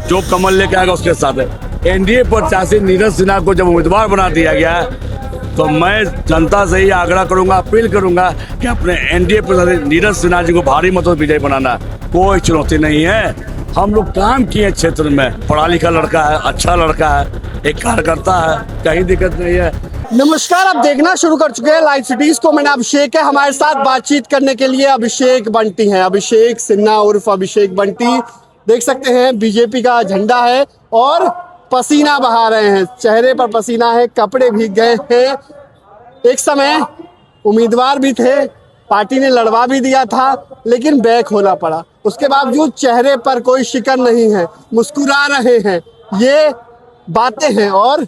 जो कमल लेके आएगा उसके साथ है। एनडीए प्रत्याशी नीरज सिन्हा को जब उम्मीदवार बना दिया गया है तो मैं जनता से ही आग्रह करूंगा, अपील करूंगा कि अपने एनडीए प्रत्याशी नीरज सिन्हा जी को भारी मतों से विजयी बनाना। कोई चुनौती नहीं है, हम लोग काम किए क्षेत्र में, पढ़ा लिखा लड़का है, अच्छा लड़का है, एक कार्यकर्ता है, कहीं दिक्कत नहीं है। नमस्कार, आप देखना शुरू कर चुके हैं लाइव सिटीज को। मेरा अभिषेक है, हमारे साथ बातचीत करने के लिए अभिषेक बंटी हैं। अभिषेक सिन्हा उर्फ अभिषेक बंटी, देख सकते हैं बीजेपी का झंडा है और पसीना बहा रहे हैं, चेहरे पर पसीना है, कपड़े भीग गए हैं। एक समय उम्मीदवार भी थे, पार्टी ने लड़वा भी दिया था, लेकिन बैक होना पड़ा। उसके बावजूद चेहरे पर कोई शिकन नहीं है, मुस्कुरा रहे हैं। ये बातें हैं और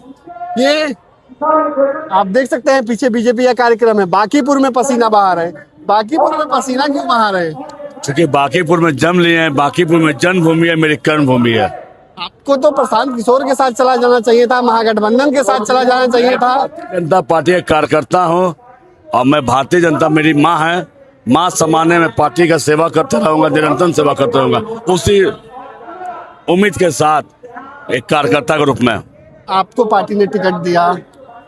ये आप देख सकते हैं पीछे बीजेपी का कार्यक्रम है। बांकीपुर में पसीना बहा रहे हैं। बांकीपुर में पसीना क्यों बहा रहे हैं? क्योंकि बांकीपुर में जन्म लिए हैं, बांकीपुर में जन्मभूमि है, मेरी कर्मभूमि है। आपको तो प्रशांत किशोर के साथ चला जाना चाहिए था, महागठबंधन के साथ चला जाना चाहिए था। जनता पार्टी का कार्यकर्ता हूँ और मैं भारतीय जनता, मेरी माँ है, माँ समाने में पार्टी का सेवा करते रहूंगा, निरंतर सेवा करते रहूंगा, उसी उम्मीद के साथ एक कार्यकर्ता के रूप में। आपको पार्टी ने टिकट दिया,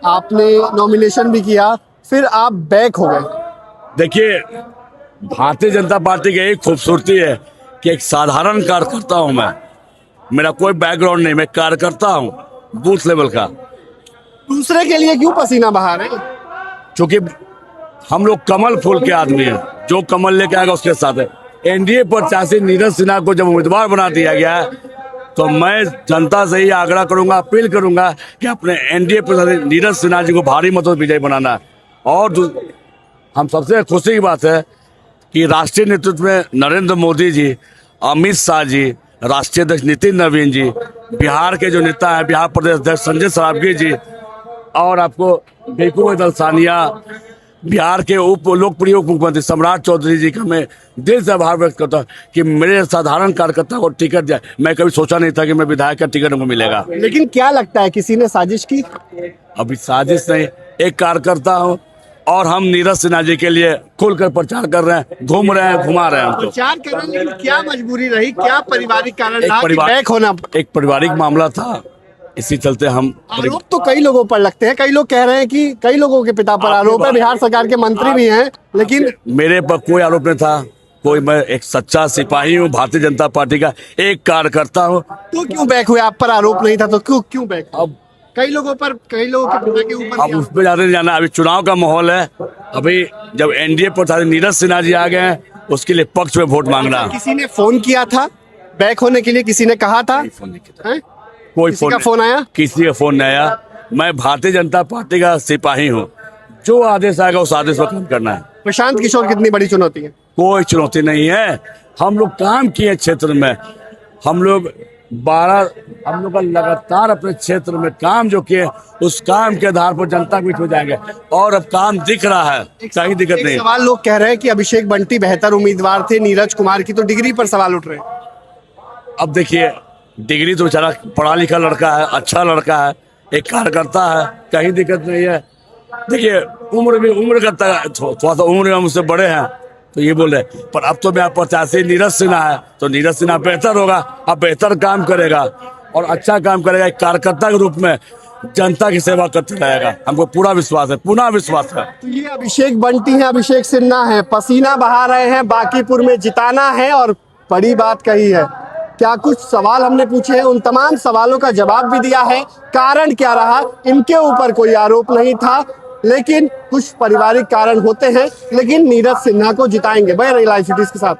आपने नॉमिनेशन भी किया, फिर आप बैक हो गए। देखिए, भारतीय जनता पार्टी की एक खूबसूरती है कि एक साधारण कार्यकर्ता हूं मैं, मेरा कोई बैकग्राउंड नहीं, मैं कार्यकर्ता हूं बूथ लेवल का। दूसरे के लिए क्यों पसीना बहा रहे हैं? क्योंकि हम लोग कमल फूल के आदमी हैं, जो कमल लेके आएगा उसके साथ है। एनडीए प्रत्याशी नीरज सिन्हा को जब उम्मीदवार बना दिया गया है तो मैं जनता से ही आग्रह करूंगा, अपील करूंगा कि अपने एनडीए प्रत्याशी नीरज सिन्हा जी को भारी मतों से विजयी बनाना। और हम सबसे खुशी की बात है कि राष्ट्रीय नेतृत्व में नरेंद्र मोदी जी, अमित शाह जी, राष्ट्रीय अध्यक्ष नितिन नवीन जी, बिहार के जो नेता हैं, बिहार प्रदेश अध्यक्ष संजय सरावगी जी, और आपको बेकूब दलसानिया, बिहार के उप लोकप्रिय उप मुख्यमंत्री सम्राट चौधरी जी का मैं दिल से आभार व्यक्त करता हूँ कि मेरे साधारण कार्यकर्ता को टिकट दिया। मैं कभी सोचा नहीं था कि मैं विधायक का टिकट हमको मिलेगा। लेकिन क्या लगता है, किसी ने साजिश की? अभी साजिश नहीं, एक कार्यकर्ता हूँ और हम नीरज सिन्हा जी के लिए खुलकर प्रचार कर रहे हैं, घूम रहे हैं, घुमा रहे हैं हमको। प्रचार कर रहे हैं, लेकिन क्या मजबूरी रही, क्या पारिवारिक कारण रहा कि बैक होना? एक पारिवारिक मामला था, इसी चलते हम। आरोप तो कई लोगों पर लगते हैं, कई लोग कह रहे हैं कि कई लोगों के पिता पर आरोप है, बिहार सरकार के मंत्री भी हैं, लेकिन मेरे पर कोई आरोप नहीं था। कोई, मैं एक सच्चा सिपाही हूँ, भारतीय जनता पार्टी का एक कार्यकर्ता हूँ। तो क्यों बैक हुए? आप पर आरोप नहीं था तो क्यों बैक? अब कई लोगों के पिता के ऊपर अब उस पर ज्यादा नहीं जाना, अभी चुनाव का माहौल है। अभी जब एनडीए प्रत्याशी नीरज सिन्हा जी आ गए हैं, उसके लिए पक्ष में वोट मांगना। किसी ने फोन किया था बैक होने के लिए? किसी ने कहा था? कोई किसी का फोन आया? किसी का फोन नहीं आया। मैं भारतीय जनता पार्टी का सिपाही हूँ, जो आदेश आएगा उस आदेश पर काम करना है। प्रशांत किशोर कितनी बड़ी चुनौती है? कोई चुनौती नहीं है, हम लोग काम किए क्षेत्र में, हम लोग का लगातार अपने क्षेत्र में काम जो किए, उस काम के आधार पर जनता के बीच में जाएंगे और अब काम दिख रहा है, कहीं दिक्कत नहीं। सवाल लोग कह रहे हैं कि अभिषेक बंटी बेहतर उम्मीदवार थे नीरज कुमार की, तो डिग्री पर सवाल उठ रहे हैं। अब देखिए, डिग्री तो बेचारा पढ़ा लिखा लड़का है, अच्छा लड़का है, एक कार्यकर्ता है, कहीं दिक्कत नहीं है। देखिए, उम्र का थोड़ा सा उम्र में मुझसे बड़े हैं तो ये बोल रहे, पर अब तो मेरा प्रत्याशी नीरज सिन्हा है, तो नीरज सिन्हा बेहतर होगा, अब बेहतर काम करेगा और अच्छा काम करेगा, एक कार्यकर्ता के रूप में जनता की सेवा करते रहेगा। हमको पूरा विश्वास है, पूरा विश्वास है। तो ये अभिषेक बंटी है, अभिषेक सिन्हा है, पसीना बहा रहे हैं, बांकीपुर में जिताना है और बड़ी बात कही है। क्या कुछ सवाल हमने पूछे हैं, उन तमाम सवालों का जवाब भी दिया है। कारण क्या रहा, इनके ऊपर कोई आरोप नहीं था, लेकिन कुछ पारिवारिक कारण होते हैं, लेकिन नीरज सिन्हा को जिताएंगे। लाइव सिटीज के साथ।